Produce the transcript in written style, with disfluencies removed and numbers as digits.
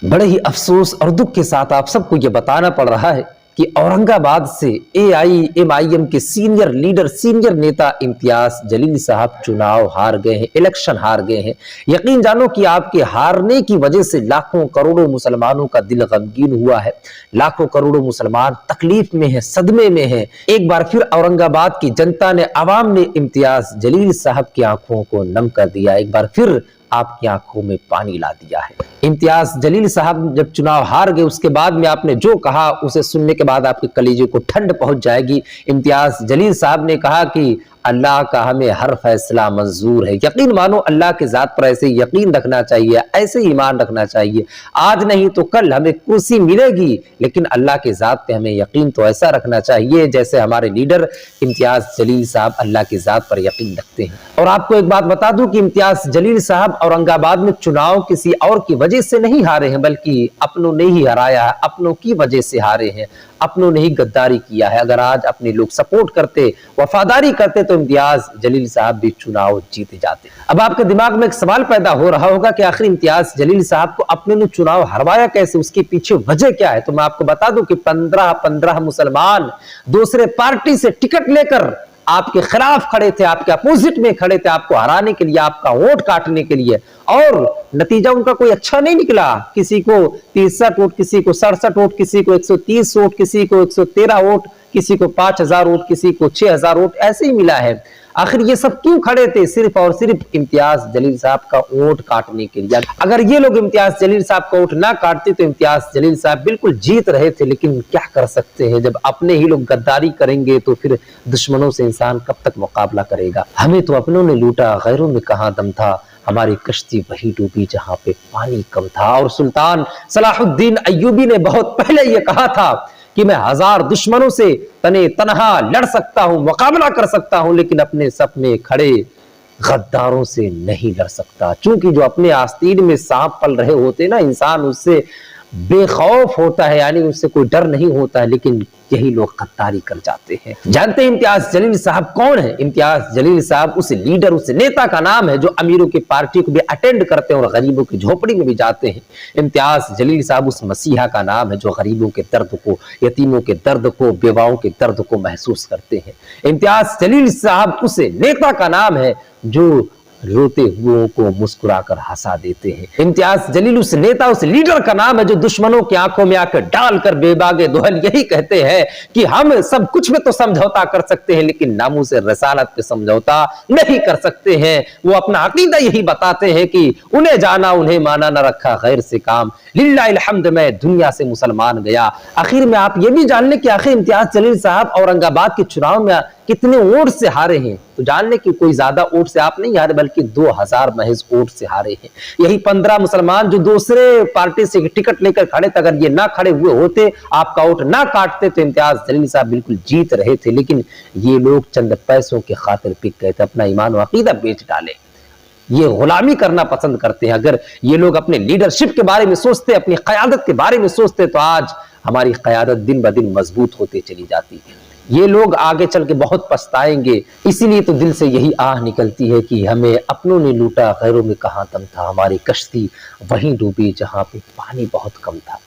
बड़े ही अफसोस और दुख के साथ आप सबको ये बताना पड़ रहा है कि औरंगाबाद से AIMIM के सीनियर लीडर, सीनियर नेता इम्तियाज जलील साहब चुनाव हार गए हैं, इलेक्शन हार गए हैं। यकीन जानो कि आपके हारने की वजह से लाखों करोड़ों मुसलमानों का दिल गमगीन हुआ है। लाखों करोड़ों मुसलमान तकलीफ में हैं, सदमे में हैं। एक बार फिर औरंगाबाद की जनता ने, आवाम ने इम्तियाज जलील साहब की आंखों को नम कर दिया, एक बार फिर आपकी आंखों में पानी ला दिया है। इम्तियाज जलील साहब जब चुनाव हार गए, उसके बाद में आपने जो कहा उसे सुनने के बाद आपके कलीजे को ठंड पहुंच जाएगी। इम्तियाज जलील साहब ने कहा कि अल्लाह का हमें हर फैसला मंजूर है। यकीन मानो, अल्लाह के ज़ात पर ऐसे यकीन रखना चाहिए, ऐसे ईमान रखना चाहिए। आज नहीं तो कल हमें कुर्सी मिलेगी, लेकिन अल्लाह के ज़ात पे हमें यकीन तो ऐसा रखना चाहिए जैसे हमारे लीडर इम्तियाज जलील साहब अल्लाह के ज़ात पर यकीन रखते हैं। और आपको एक बात बता दूं कि इम्तियाज जलील साहब औरंगाबाद में चुनाव किसी और की वजह से नहीं हारे हैं, बल्कि अपनों ने ही हराया है, अपनों की वजह से हारे हैं, अपनों ने ही गद्दारी किया है। अगर आज अपने लोग सपोर्ट करते, वफादारी करते, तो इम्तियाज जलील साहब भी चुनाव जीते जाते। अब आपके दिमाग में एक सवाल पैदा हो रहा होगा कि आखिर इम्तियाज जलील साहब को अपने ने चुनाव हरवाया कैसे, उसके पीछे वजह क्या है। तो मैं आपको बता दूं कि 15 मुसलमान दूसरे पार्टी से टिकट लेकर आपके खिलाफ खड़े थे, आपके अपोजिट में खड़े थे, आपको हराने के लिए, आपका वोट काटने के लिए, और नतीजा उनका कोई अच्छा नहीं निकला। किसी को 63 वोट, किसी को 67 वोट, किसी को 130 वोट, किसी को 113 वोट, किसी को 5000 वोट, किसी को 6000 वोट, ऐसे ही मिला है। आखिर ये सब क्यों खड़े थे? सिर्फ और सिर्फ इम्तियाज जलील साहब का वोट काटने के लिए। अगर ये लोग इम्तियाज जलील साहब का वोट ना काटते तो इम्तियाज जलील साहब बिल्कुल जीत रहे थे। लेकिन क्या कर सकते हैं, जब अपने ही लोग गद्दारी करेंगे तो फिर दुश्मनों से इंसान कब तक मुकाबला करेगा। हमें तो अपनों ने लूटा, गैरों में कहां दम था, हमारी कश्ती वही डूबी जहां पे पानी कम था। और सुल्तान सलाहुद्दीन अय्यूबी ने बहुत पहले ये कहा था कि मैं 1000 दुश्मनों से तने तनहा लड़ सकता हूं, मुकाबला कर सकता हूं, लेकिन अपने सफ में खड़े गद्दारों से नहीं लड़ सकता। क्योंकि जो अपने आस्तीन में सांप पल रहे होते ना, इंसान उससे बेखौफ होता है, यानी उससे कोई डर नहीं होता है, लेकिन यही लोग गद्दारी कर जाते हैं। जानते हैं इम्तियाज जलील साहब कौन है? इम्तियाज जलील साहब उस लीडर, उस नेता का नाम है जो अमीरों की पार्टी को भी अटेंड करते हैं और गरीबों की झोपड़ी में भी जाते हैं। इम्तियाज जलील साहब उस मसीहा का नाम है जो गरीबों के दर्द को, यतीमों के दर्द को, बेवाओं के दर्द को महसूस करते हैं। इम्तियाज जलील साहब उस नेता का नाम है जो रोते हुओं को मुस्कुराकर हंसा देते हैं। इम्तियाज जलील उस नेता, उस लीडर का नाम है जो दुश्मनों की आंखों में आकर डालकर बेबागे दोहल यही कहते हैं कि हम सब कुछ में तो समझौता कर सकते हैं, लेकिन नामूस रसालत पे समझौता नहीं कर सकते हैं। वो अपना अकीदा यही बताते हैं कि उन्हें जाना उन्हें माना, न रखा गैर से काम, लिल्लाहिल हम्द, मैं दुनिया से मुसलमान गया। आखिर में आप ये भी जान ले कि आखिर इम्तियाज जलील साहब औरंगाबाद के चुनाव में कितने वोट से हारे हैं। तो जान ले कि कोई ज्यादा वोट से आप नहीं हारे, बल्कि 2000 महज वोट से हारे हैं। यही 15 मुसलमान जो दूसरे पार्टी से टिकट लेकर खड़े थे, अगर ये ना खड़े हुए होते, आपका वोट ना काटते, तो इम्तियाज जलील साहब बिल्कुल जीत रहे थे। लेकिन ये लोग चंद पैसों के खातिर पिक गए थे, अपना ईमान व अकीदा बेच डाले। ये गुलामी करना पसंद करते हैं। अगर ये लोग अपने लीडरशिप के बारे में सोचते, अपनी क़यादत के बारे में सोचते, तो आज हमारी क़यादत दिन ब दिन मजबूत होती चली जाती है। ये लोग आगे चल के बहुत पछताएंगे। इसीलिए तो दिल से यही आह निकलती है कि हमें अपनों ने लूटा, गैरों में कहां दम था, हमारी कश्ती वहीं डूबी जहां पे पानी बहुत कम था।